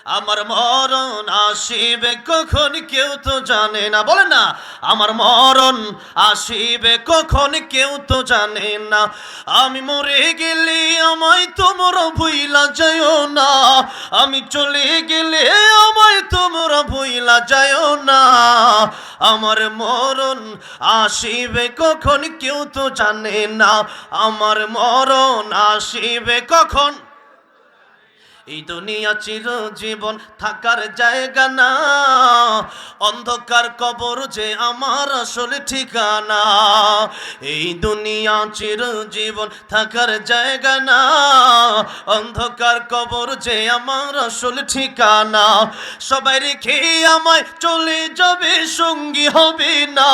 আমার মরণ আসিবে কখন কেউ তো জানে না, বলেন না আমার মরণ আসিবে কখন কেউ তো জানে না। আমি মরে গেলে আমায় তোমরা ভুইলা যাইও না, আমি চলে গেলে আমায় তোমরা ভুইলা যাইও না। আমার মরণ আসিবে কখন কেউ তো জানে না, আমার মরণ আসিবে কখন। এই দুনিয়া চিরজীবন থাকার জায়গা না, অন্ধকার কবর যে আমার আসল ঠিকানা। এই দুনিয়া চিরজীবন থাকার জায়গা না, অন্ধকার কবর যে আমার আসল ঠিকানা। সবাই রেখে আমায় চলে যাবে সঙ্গী হবে না,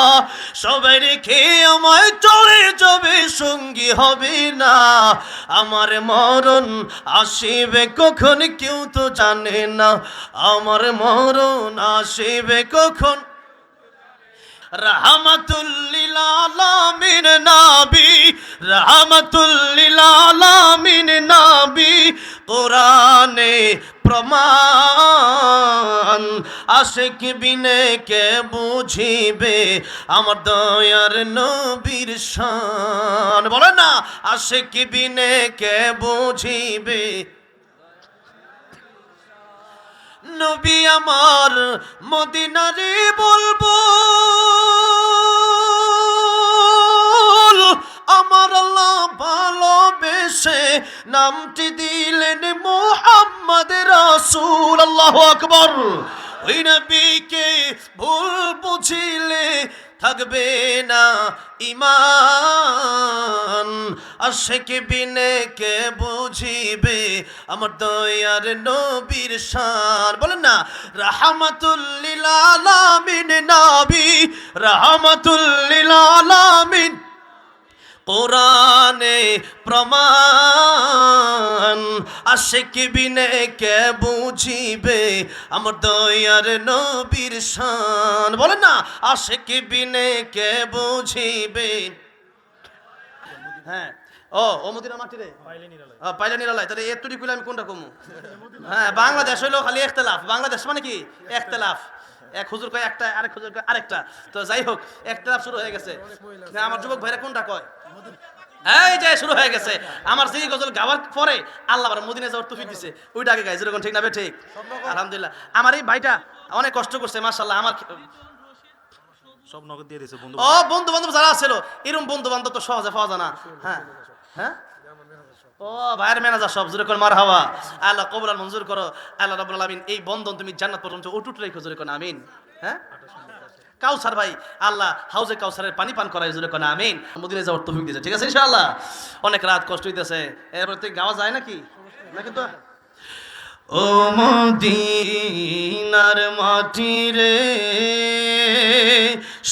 সবাই রেখে আমায় চলে যাবে সঙ্গী হবে না। আমার মরণ আসিবে কখন কেউ তো জানে না, আমার মরণ আসিবে কখন। রাহমাতুল লিল আলামিন নবী, রাহমাতুল লিল আলামিন নবী, কোরআনে প্রমাণ। আশিক বিনে কে বুঝিবে আমার দয়ার নবীর শান, বলে না আশিক বিনে কে বুঝিবে নবী আমার মদিনারে বুলবুল। আমার আল্লাহ ভালোবেসে নামটি দিলেন মুহাম্মদ রাসূল, আল্লাহু আকবার। ওই নবীকে ভুল বুঝিলে থাকবে না ঈমান, আশিক বিনে কে বুঝিবে আমার দয়ার নবীর শান। বলেন না রাহমাতুল লিল আলামিন নবী, রাহমাতুল লিল আলামিন, কোরআনে প্রমাণ। আশিক বিনে কে বুঝিবে আমার দয়ার নবীর শান। বলেন না আশিক বিনে কে বুঝিবে। হ্যাঁ ও মদিনা মাটি রে পাইলে নিরালায়, তাহলে এত কইলে আমি কোনটা কমু? হ্যাঁ বাংলাদেশ হইলো খালি ইখতিলাফ, বাংলাদেশ মানে কি ইখতিলাফ, এক হুজুর কয় একটা আরেক হুজুর কয় আরেকটা। তো যাই হোক ইখতিলাফ শুরু হয়ে গেছে। আমার যুবক ভাইরা কোনটা কয়? এই যে শুরু হয়ে গেছে। আমার সেই গজল গাওয়ার পরে আল্লাহ আবার মদিনায় যাওয়ার তৌফিক দিছে, ওইটা আগে গাইছে, এরকম ঠিক না? ঠিক আলহামদুলিল্লাহ। আমার এই ভাইটা অনেক কষ্ট করছে মাশাআল্লাহ। আমার সব নগদ দিয়ে দিয়েছে বন্ধু। ও বন্ধু বান্ধব যারা ছিল এরকম বন্ধু বান্ধব তো সহজে পাওয়া যায় না। হ্যাঁ হ্যাঁ ও ভাইয়ের ম্যানেজার সব জোরে করে মারহাবা। আল্লাহ কবুল আর মঞ্জুর করো আল্লাহ রাব্বুল আলামিন। এই বন্ধন তুমি জান্নাত পর্যন্ত অটুট রেখো, জোরে করে আমিন। হ্যাঁ কাউসার ভাই আল্লাহ হাউজে কাউসারের পানি পান করায়, জোরে করে আমিন। মদিনায় যাওয়ার তৌফিক দিয়েছে, ঠিক আছে ইনশাআল্লাহ। অনেক রাত কষ্ট হইতেছে, এরপর তুই গাওয়া যায় নাকি না? কিন্তু ও মদিনার মাটি রে,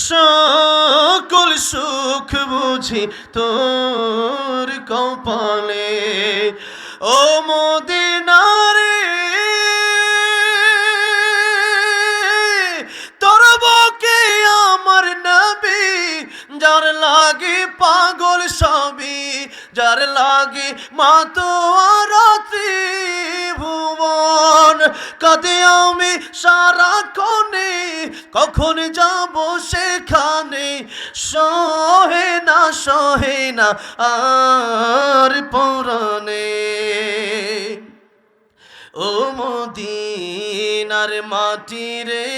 সকল সুখ বুঝি তোর কপালে। ও মদিনারে তোর বুকে আমার নবী, যার লাগি পাগল সবই, যার লাগি মাতোয়ারা ত্রিভুবন। কাঁদে আমি সারাক্ষণে, কখন যাব সেখানে, সহে না আর পরাণে। ও মদিনার মাটি রে,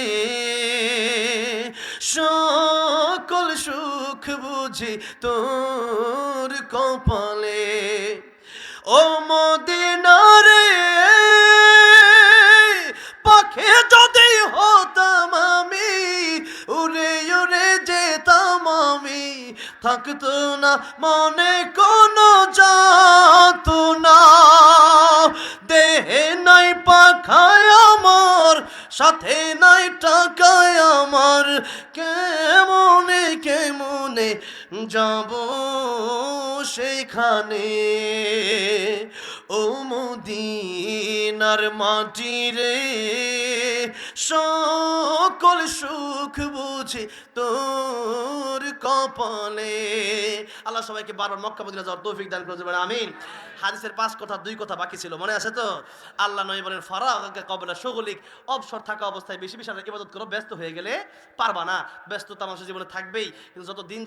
সকল সুখ বুঝি তোর কপালে। ও মদিনারে পাখি যদি হতাম আমি, উড়ে উড়ে যেতাম আমি, থাকতো না মনে কোনো যাতনা। দেহে নাই পাখায় আমার, সাথে নাই টাকায় আমার, কেমনে কেমনে যাব সেখানে। ও মদিনার মাটি রে, সকল সুখ বুঝি তোর কপালে। আল্লাহ সবাইকে বারবার মক্কা মদিনা যাওয়ার তৌফিক দান করে দেবেন, আমিন। হাদিসের 5 কথা 2 কথা বাকি ছিল, মনে আছে তো? আল্লাহ নবী বলেন ফারাগাকা ক্বাবলা শুগলিক, অবসর থাকা অবস্থায় বেশি বেশি ইবাদত করো, ব্যস্ত হয়ে গেলে পারবা না। ব্যস্ততা মানুষের জীবনে থাকবেই, কিন্তু যত দিন